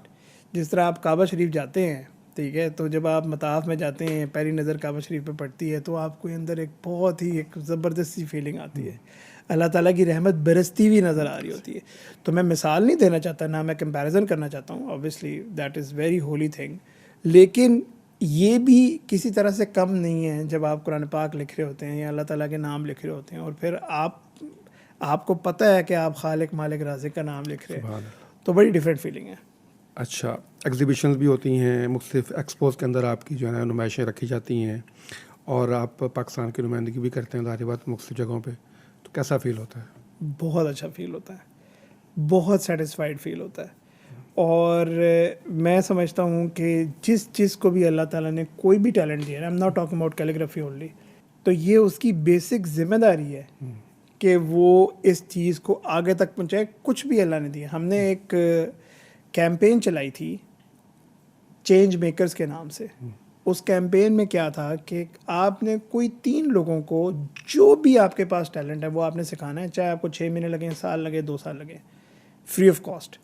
जिस तरह आप काबा शरीफ जाते हैं, ठीक है, तो जब आप मताफ़ में जाते हैं, पहली नज़र काबा शरीफ पे पड़ती है, तो आपको अंदर एक बहुत ही एक ज़बरदस्त सी फीलिंग आती है, अल्लाह ताला की रहमत बरसती हुई नज़र आ रही होती है। तो मैं मिसाल नहीं देना चाहता, ना मैं कंपैरिजन करना चाहता हूँ, obviously that is very Holi thing, लेकिन ये भी किसी तरह से कम नहीं है जब आप कुरान पाक लिख रहे होते हैं या अल्लाह ताला के नाम लिख रहे होते हैं और फिर आपको पता है कि आप खालिक मालिक राज़िक का नाम लिख रहे हैं, तो बड़ी डिफरेंट फीलिंग है। अच्छा, एग्जीबिशंस भी होती हैं, मुख्तलिफ एक्सपोज के अंदर आपकी जो है ना नुमाइशें रखी जाती हैं और आप पाकिस्तान की नुमाइंदगी भी करते हैं ज़ाहिर बात मुख्तलिफ जगहों पे, तो कैसा फ़ील होता है? बहुत अच्छा फ़ील होता है, बहुत सेटिस्फाइड फ़ील होता है। और मैं समझता हूँ कि जिस चीज़ को भी अल्लाह ताला ने कोई भी टैलेंट दिया है, I am not talking about calligraphy only, तो ये उसकी बेसिक ज़िम्मेदारी है कि वो इस चीज़ को आगे तक पहुँचाए। कुछ भी अल्लाह ने दिया, हमने एक कैंपेन चलाई थी चेंज मेकर्स के नाम से। उस कैंपेन में क्या था कि आपने कोई 3 लोगों को जो भी आपके पास टैलेंट है वो आपने सिखाना है, चाहे आपको 6 महीने लगें, साल लगे, 2 साल लगे, फ्री ऑफ कॉस्ट।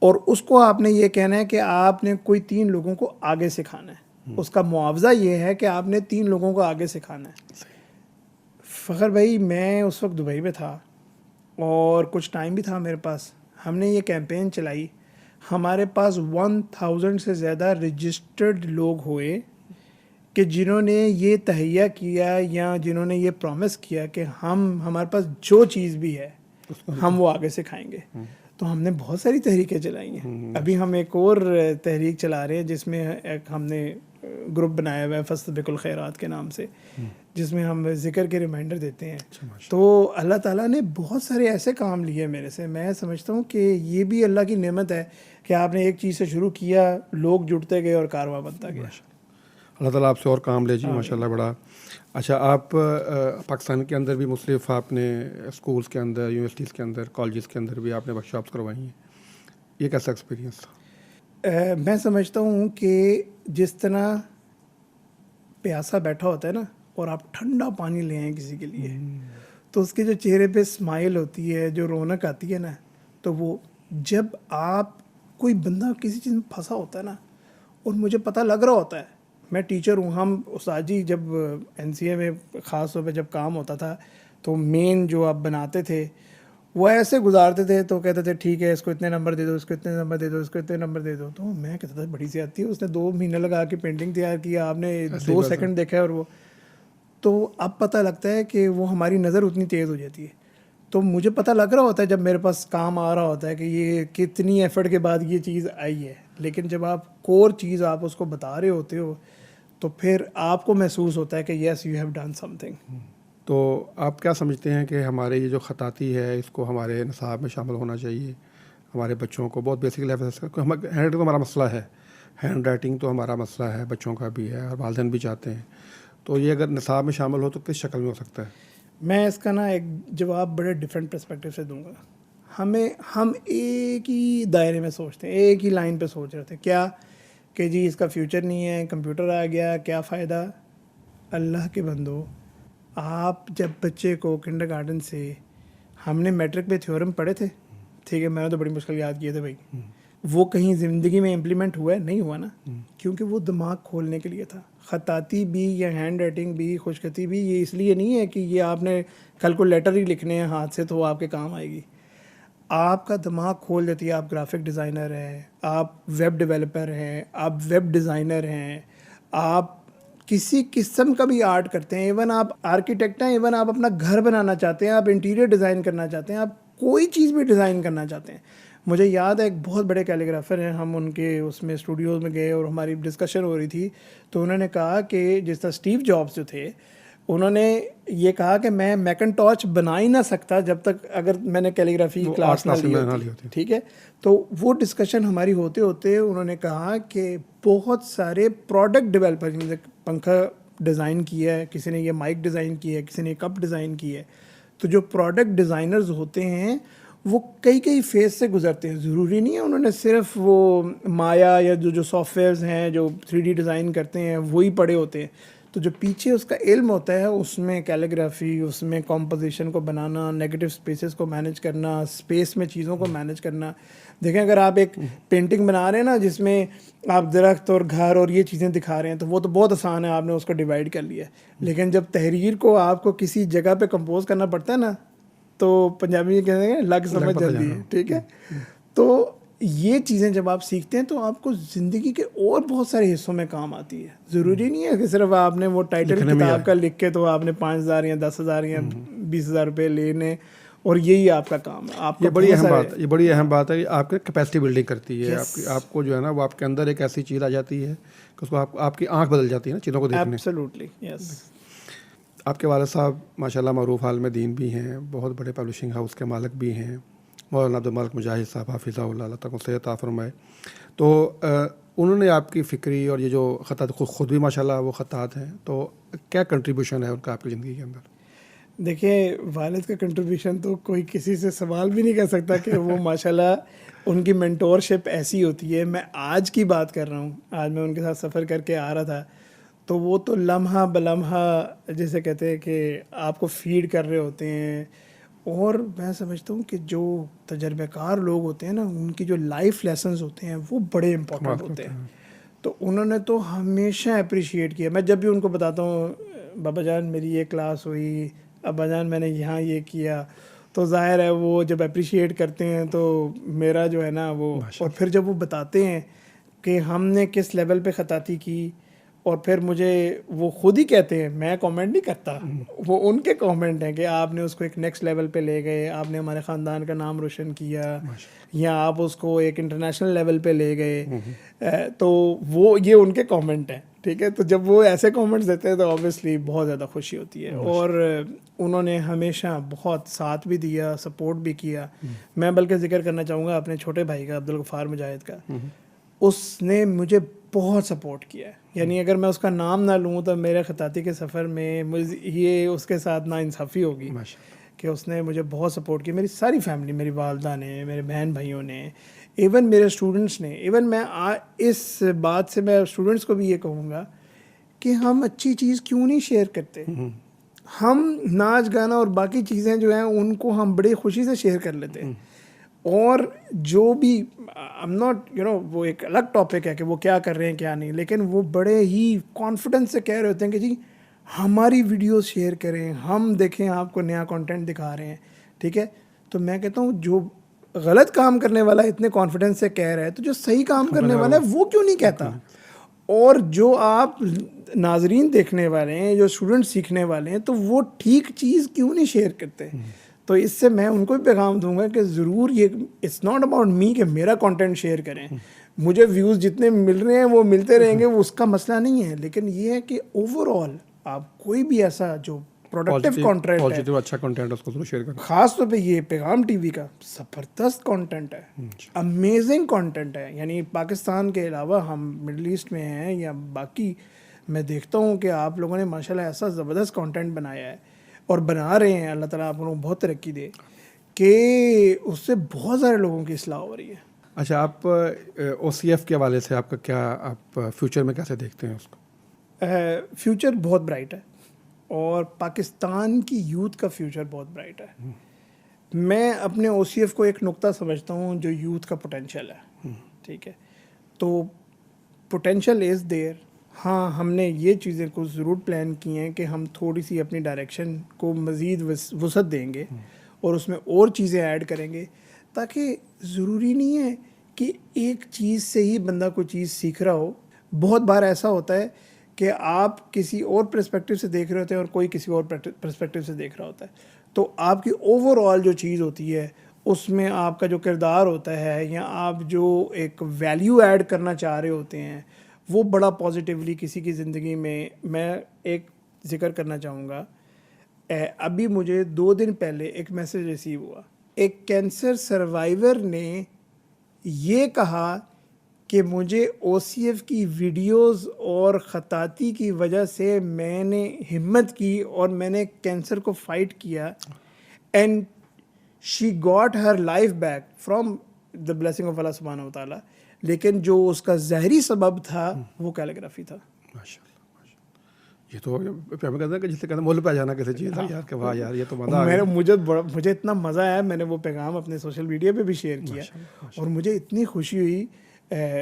और उसको आपने ये कहना है कि आपने कोई 3 लोगों को आगे सिखाना है। उसका मुआवजा ये है कि आपने 3 लोगों को आगे सिखाना है। फ़खर भाई, मैं उस वक्त दुबई में था और कुछ टाइम भी था मेरे पास, हमने ये कैंपेन चलाई, हमारे पास 1000 से ज़्यादा रजिस्टर्ड लोग हुए कि जिन्होंने ये तहैया किया या जिन्होंने ये प्रॉमिस किया कि हमारे पास जो चीज़ भी है हम वो आगे सिखाएंगे। तो हमने बहुत सारी तहरीकें चलाई हैं। अभी हम एक और तहरीक चला रहे हैं जिसमें एक हमने ग्रुप बनाया हुआ है फस्तबिकुल खैरात के नाम से, जिसमें हम ज़िक्र के रिमाइंडर देते हैं। तो अल्लाह ताला ने बहुत सारे ऐसे काम लिए मेरे से। मैं समझता हूँ कि ये भी अल्लाह की नेमत है कि आपने एक चीज़ से शुरू किया, लोग जुड़ते गए और कारवां बनता गया। अल्लाह ताला आपसे और काम ले जी, माशाल्लाह बड़ा अच्छा। आप पाकिस्तान के अंदर भी मुख्तलिफ आपने स्कूल्स के अंदर, यूनिवर्सिटीज़ के अंदर, कॉलेजेस के अंदर भी आपने वर्कशॉप्स करवाई हैं, ये कैसा एक्सपीरियंस था? मैं समझता हूँ कि जिस तरह प्यासा बैठा होता है ना और आप ठंडा पानी ले आए किसी के लिए, तो उसके जो चेहरे पे स्माइल होती है, जो रौनक आती है ना, तो वो जब आप कोई बंदा किसी चीज़ में फंसा होता है ना और मुझे पता लग रहा होता है, मैं टीचर हूँ, हम उस्ताद जी जब NCA में ख़ास तौर पे जब काम होता था तो मेन जो आप बनाते थे वो ऐसे गुजारते थे तो कहते थे ठीक है इसको इतने नंबर दे दो, इसको इतने नंबर दे दो, इसको इतने नंबर दे दो। तो मैं कहता था बड़ी सी आती है, उसने 2 महीने लगा के पेंटिंग तैयार की, आपने 2 सेकंड देखा है और वो। तो अब पता लगता है कि वो हमारी नज़र उतनी तेज़ हो जाती है। तो मुझे पता लग रहा होता है जब मेरे पास काम आ रहा होता है कि ये कितनी एफर्ट के बाद ये चीज़ आई है, लेकिन जब आप कोर चीज़ आप उसको बता रहे होते हो तो फिर आपको महसूस होता है कि yes you have done something. तो आप क्या समझते हैं कि हमारे ये जो ख़ताती है इसको हमारे निसाब में शामिल होना चाहिए हमारे बच्चों को बहुत बेसिक लेवल से? हम हैंड राइटिंग तो हमारा मसला है, हैंड राइटिंग तो हमारा मसला है, बच्चों का भी है और वालिदैन भी चाहते हैं। तो ये अगर निसाब में शामिल हो तो किस शक्ल में हो सकता है? मैं इसका ना एक जवाब बड़े डिफरेंट पर्सपेक्टिव से दूंगा। हम एक ही दायरे में सोचते हैं, एक ही लाइन पे सोच रहे थे क्या कि जी इसका फ्यूचर नहीं है, कंप्यूटर आ गया, क्या फ़ायदा। अल्लाह के बंदो, आप जब बच्चे को किंडरगार्टन से, हमने मैट्रिक में थ्योरम पढ़े थे, ठीक है, मैंने तो बड़ी मुश्किल याद किए थे भाई, वो कहीं ज़िंदगी में इम्प्लीमेंट हुआ है? नहीं हुआ ना, क्योंकि वो दिमाग खोलने के लिए था। ख़ताती भी या हैंड राइटिंग भी, खुशखती भी, ये इसलिए नहीं है कि ये आपने कल को लेटर ही लिखने हैं हाथ से तो वो आपके काम आएगी। आपका दिमाग खोल देती है। आप ग्राफिक डिज़ाइनर हैं, आप वेब डेवलपर हैं, आप वेब डिज़ाइनर हैं, आप किसी किस्म का भी आर्ट करते हैं, इवन आप आर्किटेक्ट हैं, इवन आप अपना घर बनाना चाहते हैं, आप इंटीरियर डिज़ाइन करना चाहते हैं, आप कोई चीज़ भी डिज़ाइन करना चाहते हैं। मुझे याद है एक बहुत बड़े कैलीग्राफर हैं, हम उनके उसमें स्टूडियोज़ में गए और हमारी डिस्कशन हो रही थी, तो उन्होंने कहा कि जिस तरह स्टीव जॉब्स जो थे, उन्होंने ये कहा कि मैं मैकिन्टॉश बना ही ना सकता जब तक अगर मैंने कैलीग्राफी की क्लास ना ली होती। ठीक है, तो वो डिस्कशन हमारी होते होते उन्होंने कहा कि बहुत सारे प्रोडक्ट डेवलपर, जैसे पंखा डिज़ाइन किया है किसी ने, ये माइक डिज़ाइन किया है किसी ने, कप डिज़ाइन किया है, तो जो प्रोडक्ट डिज़ाइनर्स होते हैं वो कई कई फेज से गुजरते हैं। ज़रूरी नहीं है उन्होंने सिर्फ वो माया या जो सॉफ्टवेयर्स हैं जो 3D डिज़ाइन करते हैं वही पढ़े होते हैं। तो जो पीछे उसका इल्म होता है, उसमें कैलीग्राफी, उसमें कॉम्पोजिशन को बनाना, नेगेटिव स्पेसेस को मैनेज करना, स्पेस में चीज़ों को मैनेज करना। देखें, अगर आप एक पेंटिंग बना रहे हैं ना जिसमें आप दरख्त और घर और ये चीज़ें दिखा रहे हैं, तो वो तो बहुत आसान है, आपने उसको डिवाइड कर लिया। लेकिन जब तहरीर को आपको किसी जगह पे कंपोज करना पड़ता है ना, तो पंजाबी में कहते हैं लग समझ जल्दी है। ठीक है, तो ये चीज़ें जब आप सीखते हैं तो आपको ज़िंदगी के और बहुत सारे हिस्सों में काम आती है। ज़रूरी नहीं है कि सिर्फ आपने वो टाइटल किताब का लिख के तो आपने 5,000 या 10,000 या 20,000 रुपये लेने और यही आपका काम है। आपको ये बड़ी अहम बात है कि आपके कैपेसिटी बिल्डिंग करती है। आपको जो है ना वो आपके अंदर एक ऐसी चीज़ आ जाती है कि उसको आपकी आंख बदल जाती है ना चीज़ों को देखने। Absolutely, yes. आपके वालिद साहब माशाल्लाह मरूफ आलिम दीन भी हैं, बहुत बड़े पब्लिशिंग हाउस के मालिक भी हैं, मौलाना अब्दुल मालिक मुजाहिद साहब हाफिज़हुल्लाह, अल्लाह तक सेहत अता फरमाए। तो उन्होंने आपकी फ़िक्री और ये जो ख़तात खुद भी माशाल्लाह वो ख़तात हैं, तो क्या कंट्रीब्यूशन है उनका आपकी ज़िंदगी के अंदर? देखिए, वालिद का कंट्रीब्यूशन तो कोई किसी से सवाल भी नहीं कर सकता कि वो माशाल्लाह उनकी मेंटोरशिप ऐसी होती है। मैं आज की बात कर रहा हूँ, आज मैं उनके साथ सफ़र करके आ रहा था, तो वो तो लम्हा बलम्हा जैसे कहते हैं कि आपको फीड कर रहे होते हैं। और मैं समझता हूँ कि जो तजर्बेकार लोग होते हैं ना, उनकी जो लाइफ लेसन्स होते हैं वो बड़े इम्पोर्टेंट होते हैं। तो उन्होंने तो हमेशा अप्रिशिएट किया। मैं जब भी उनको बताता हूँ, बाबा जान मेरी ये क्लास हुई, अब्बा जान मैंने यहाँ ये किया, तो ज़ाहिर है वो जब अप्रिशिएट करते हैं तो मेरा जो है ना वो, और फिर जब वो बताते हैं कि हमने किस लेवल पे ख़ताती की, और फिर मुझे वो खुद ही कहते हैं, मैं कमेंट नहीं करता, वो उनके कमेंट हैं कि आपने उसको एक नेक्स्ट लेवल पे ले गए, आपने हमारे ख़ानदान का नाम रोशन किया, या आप उसको एक इंटरनेशनल लेवल पे ले गए। तो वो ये उनके कमेंट हैं। ठीक है, तो जब वो ऐसे कमेंट्स देते हैं तो ऑब्वियसली बहुत ज़्यादा खुशी होती है। और उन्होंने हमेशा बहुत साथ भी दिया, सपोर्ट भी किया। मैं बल्कि जिक्र करना चाहूँगा अपने छोटे भाई का, अब्दुल गफ़ार मुजाहिद का। उसने मुझे बहुत सपोर्ट किया है। यानी अगर मैं उसका नाम ना लूँ तो मेरे ख़ताती के सफ़र में मुझे ये उसके साथ नाइंसाफ़ी होगी कि उसने मुझे बहुत सपोर्ट किया। मेरी सारी फैमिली, मेरी वालदा ने, मेरे बहन भाइयों ने, इवन मेरे स्टूडेंट्स ने। इवन मैं इस बात से मैं स्टूडेंट्स को भी ये कहूँगा कि हम अच्छी चीज़ क्यों नहीं शेयर करते। हम नाच गाना और बाकी चीज़ें जो हैं उनको हम बड़ी खुशी से शेयर कर लेते हैं। और जो भी आई एम नॉट वो एक अलग टॉपिक है कि वो क्या कर रहे हैं क्या नहीं, लेकिन वो बड़े ही कॉन्फिडेंस से कह रहे होते हैं कि जी हमारी वीडियोस शेयर करें, हम देखें आपको नया कंटेंट दिखा रहे हैं। ठीक है, तो मैं कहता हूँ जो गलत काम करने वाला इतने कॉन्फिडेंस से कह रहा है, तो जो सही काम करने वाला है वो क्यों नहीं कहता? और जो आप नाजरीन देखने वाले हैं, जो स्टूडेंट सीखने वाले हैं, तो वो ठीक चीज़ क्यों नहीं शेयर करते? तो इससे मैं उनको भी पैगाम दूंगा कि ज़रूर ये इट्स नॉट अबाउट मी कि मेरा कंटेंट शेयर करें, मुझे व्यूज़ जितने मिल रहे हैं वो मिलते रहेंगे, वो उसका मसला नहीं है। लेकिन ये है कि ओवरऑल आप कोई भी ऐसा जो प्रोडक्टिव कंटेंट है, पॉजिटिव अच्छा कंटेंट उसको जरूर शेयर करें। खास तौर पे ये पैगाम टीवी का ज़बरदस्त कंटेंट है, अमेजिंग कंटेंट है। यानी पाकिस्तान के अलावा हम मिडल ईस्ट में हैं या बाकी, मैं देखता हूँ कि आप लोगों ने माशाल्लाह ऐसा ज़बरदस्त कंटेंट बनाया है और बना रहे हैं। अल्लाह ताला आप लोगों को बहुत तरक्की दे कि उससे बहुत सारे लोगों की इस्लाह हो रही है। अच्छा, आप OCF के हवाले से आपका क्या, आप फ्यूचर में कैसे देखते हैं उसको? फ्यूचर बहुत ब्राइट है और पाकिस्तान की यूथ का फ्यूचर बहुत ब्राइट है। मैं अपने OCF को एक नुक्ता समझता हूँ जो यूथ का पोटेंशियल है, ठीक है? तो पोटेंशियल इज़ देयर। हाँ, हमने ये चीज़ें कुछ ज़रूर प्लान की हैं कि हम थोड़ी सी अपनी डायरेक्शन को मज़ीद वसअत देंगे और उसमें और चीज़ें ऐड करेंगे, ताकि ज़रूरी नहीं है कि एक चीज़ से ही बंदा कोई चीज़ सीख रहा हो। बहुत बार ऐसा होता है कि आप किसी और पर्सपेक्टिव से देख रहे होते हैं और कोई किसी और पर्सपेक्टिव से देख रहा होता है, तो आपकी ओवरऑल जो चीज़ होती है उसमें आपका जो किरदार होता है या आप जो एक वैल्यू ऐड करना चाह रहे होते हैं वो बड़ा पॉजिटिवली किसी की ज़िंदगी में। मैं एक ज़िक्र करना चाहूँगा, अभी मुझे 2 दिन पहले एक मैसेज रिसीव हुआ। एक कैंसर सर्वाइवर ने ये कहा कि मुझे OCF की वीडियोस और ख़ताती की वजह से मैंने हिम्मत की और मैंने कैंसर को फ़ाइट किया, and she got her life back from the blessing of अल्लाह सुब्हानहू व तआला। लेकिन जो उसका ज़हरी सबब था वो कैलीग्राफी था। माशाल्लाह, ये तो मैं कहता कि जिसे कहते हैं मुल्क पे जाना किसी चीज़ का, यार कि वाह यार ये तो मज़ा आ गया। मुझे इतना मज़ा आया, मैंने वो पैगाम अपने सोशल मीडिया पे भी शेयर किया और मुझे इतनी खुशी हुई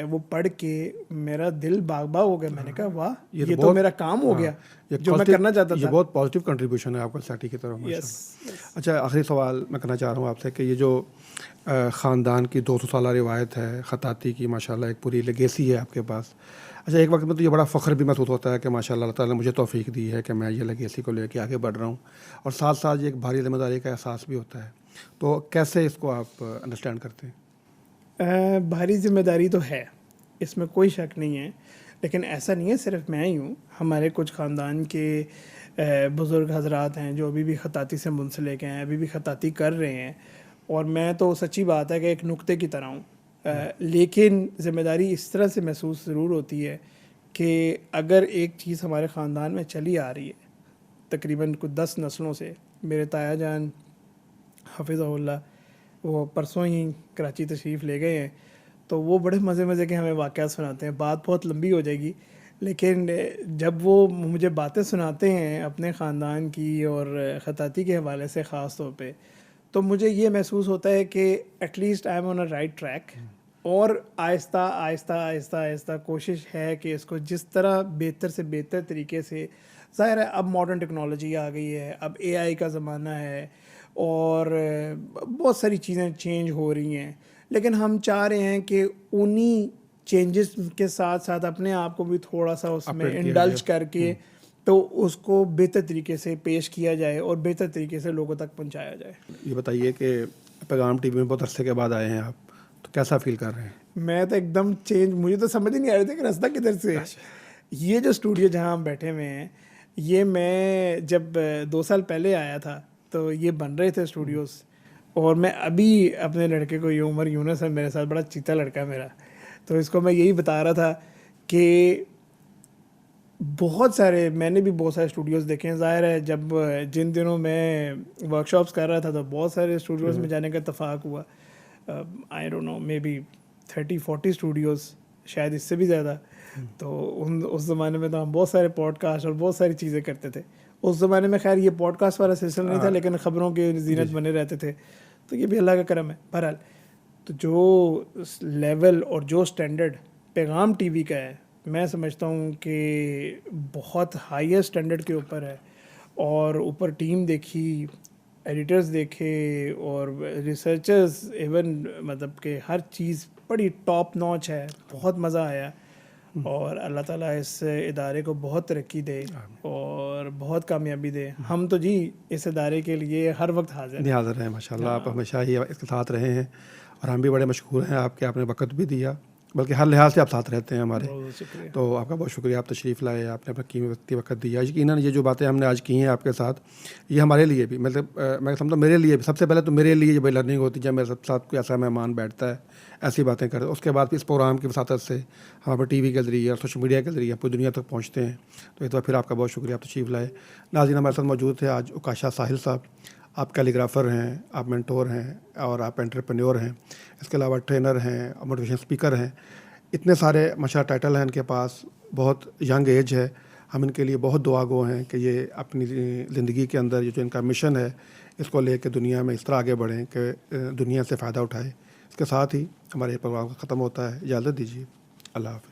वो पढ़ के, मेरा दिल बाग बाग हो गया। मैंने कहा वाह, ये तो मेरा काम हो गया जो मैं करना चाहता था। ये बहुत पॉजिटिव कंट्रीब्यूशन है आपका सोसाइटी की तरफ। अच्छा, आखिरी सवाल मैं करना चाह रहा हूँ आपसे कि ये जो ख़ानदान की 200 साल रिवायत है ख़ताती की, माशाल्लाह एक पूरी लेगेसी है आपके पास। अच्छा, एक वक्त में तो ये बड़ा फ़ख्र भी महसूस होता है कि माशाल्लाह अल्लाह ताला ने मुझे तौफ़ीक दी है कि मैं ये लेगेसी को लेके आगे बढ़ रहा हूँ, और साथ साथ ये एक भारी ज़िम्मेदारी का एहसास भी होता है। तो कैसे इसको आप अंडरस्टैंड करते हैं? भारी जिम्मेदारी तो है, इसमें कोई शक नहीं है, लेकिन ऐसा नहीं है सिर्फ मैं ही हूँ। हमारे कुछ ख़ानदान के बुज़ुर्ग हजरात हैं जो अभी भी ख़ताती से मुंसलिक हैं, अभी भी ख़ताती कर रहे हैं, और मैं तो सच्ची बात है कि एक नुक्ते की तरह हूँ। लेकिन ज़िम्मेदारी इस तरह से महसूस ज़रूर होती है कि अगर एक चीज़ हमारे ख़ानदान में चली आ रही है तकरीबन कुछ 10 नस्लों से, मेरे ताया जान हफ़िज़हुल्लाह वो परसों ही कराची तशरीफ़ ले गए हैं, तो वो बड़े मज़े के हमें वाक़यात सुनाते हैं। बात बहुत लंबी हो जाएगी, लेकिन जब वो मुझे बातें सुनाते हैं अपने ख़ानदान की और ख़ताती के हवाले से ख़ास तौर पे, तो मुझे ये महसूस होता है कि at least I am on a right track. और आहिस्ता आहिस्ता कोशिश है कि इसको जिस तरह बेहतर से बेहतर तरीके से, ज़ाहिर है अब मॉडर्न टेक्नोलॉजी आ गई है, अब AI का ज़माना है और बहुत सारी चीज़ें चेंज हो रही हैं, लेकिन हम चाह रहे हैं कि उन्हीं चेंजेस के साथ साथ अपने आप को भी थोड़ा सा उसमें इंडल्ज करके तो उसको बेहतर तरीके से पेश किया जाए और बेहतर तरीके से लोगों तक पहुंचाया जाए। ये बताइए कि पैगाम टीवी में बहुत अरसे के बाद आए हैं आप, तो कैसा फील कर रहे हैं? मैं तो एकदम चेंज, मुझे तो समझ ही नहीं आ रहा था कि रास्ता किधर से है। ये जो स्टूडियो जहाँ हम बैठे हुए हैं, ये मैं जब 2 साल पहले आया था तो ये बन रहे थे स्टूडियोज़, और मैं अभी अपने लड़के को, ये उमर यूनुस है मेरे साथ, बड़ा चीता लड़का है मेरा, तो इसको मैं यही बता रहा था कि मैंने भी बहुत सारे स्टूडियोज़ देखे हैं। ज़ाहिर है जब जिन दिनों मैं वर्कशॉप्स कर रहा था तो बहुत सारे स्टूडियोज़ में जाने का इत्तेफाक हुआ। I don't know, may be 30-40 Studios, शायद इससे भी ज़्यादा। तो उस ज़माने में तो हम बहुत सारे पॉडकास्ट और बहुत सारी चीज़ें करते थे। उस ज़माने में खैर ये पॉडकास्ट वाला सिलसिला नहीं था, लेकिन ख़बरों के ज़ीनत बने रहते थे, तो ये भी अल्लाह का करम है। बहरहाल, तो जो लेवल और जो स्टैंडर्ड पैगाम टीवी का है, मैं समझता हूँ कि बहुत हाईएस्ट स्टैंडर्ड के ऊपर है। और ऊपर टीम देखी, एडिटर्स देखे और रिसर्चर्स इवन, मतलब कि हर चीज़ बड़ी टॉप नॉच है, बहुत मज़ा आया। और अल्लाह ताला इस इदारे को बहुत तरक्की दे और बहुत कामयाबी दे। हम तो जी इस इदारे के लिए हर वक्त हाजिर हैं। नहीं हाज़िर हैं माशाल्लाह, आप हमेशा ही इसके साथ रहे हैं और हम भी बड़े मशहूर हैं आपके, आपने वक़्त भी दिया, बल्कि हर लिहाज से आप साथ रहते हैं हमारे। बहुत शुक्रिया। तो आपका बहुत शुक्रिया, आप तशरीफ़ लाए, आपने अपना कीमती वक्त दिया। यकीनन ये जो बातें हमने आज की हैं आपके साथ, ये हमारे लिए भी, मतलब मैं समझता मेरे लिए भी, सबसे पहले तो मेरे लिए ये बड़ी लर्निंग होती है जब मेरे साथ कोई ऐसा मेहमान बैठता है, ऐसी बातें करे। उसके बाद फिर इस प्रोग्राम की वसातत से हम अपने टीवी के ज़रिए और सोशल मीडिया के ज़रिए पूरी दुनिया तक पहुँचते हैं। तो एक बार फिर आपका बहुत शुक्रिया, आप तशरीफ़ लाए। नाज़रीन, हमारे साथ मौजूद थे आज उकाशा साहिल साहब। आप कैलीग्राफ़र हैं, आप मेंटोर हैं और आप एंटरप्रेन्योर हैं, इसके अलावा ट्रेनर हैं और मोटिवेशन स्पीकर हैं। इतने सारे माशाअल्लाह टाइटल हैं इनके पास, बहुत यंग एज है। हम इनके लिए बहुत दुआ गो हैं कि ये अपनी ज़िंदगी के अंदर ये जो इनका मिशन है, इसको लेकर दुनिया में इस तरह आगे बढ़ें कि दुनिया से फ़ायदा उठाएं। इसके साथ ही हमारे प्रोग्राम ख़त्म होता है, इजाज़त दीजिए, अल्लाह हाफ़िज़।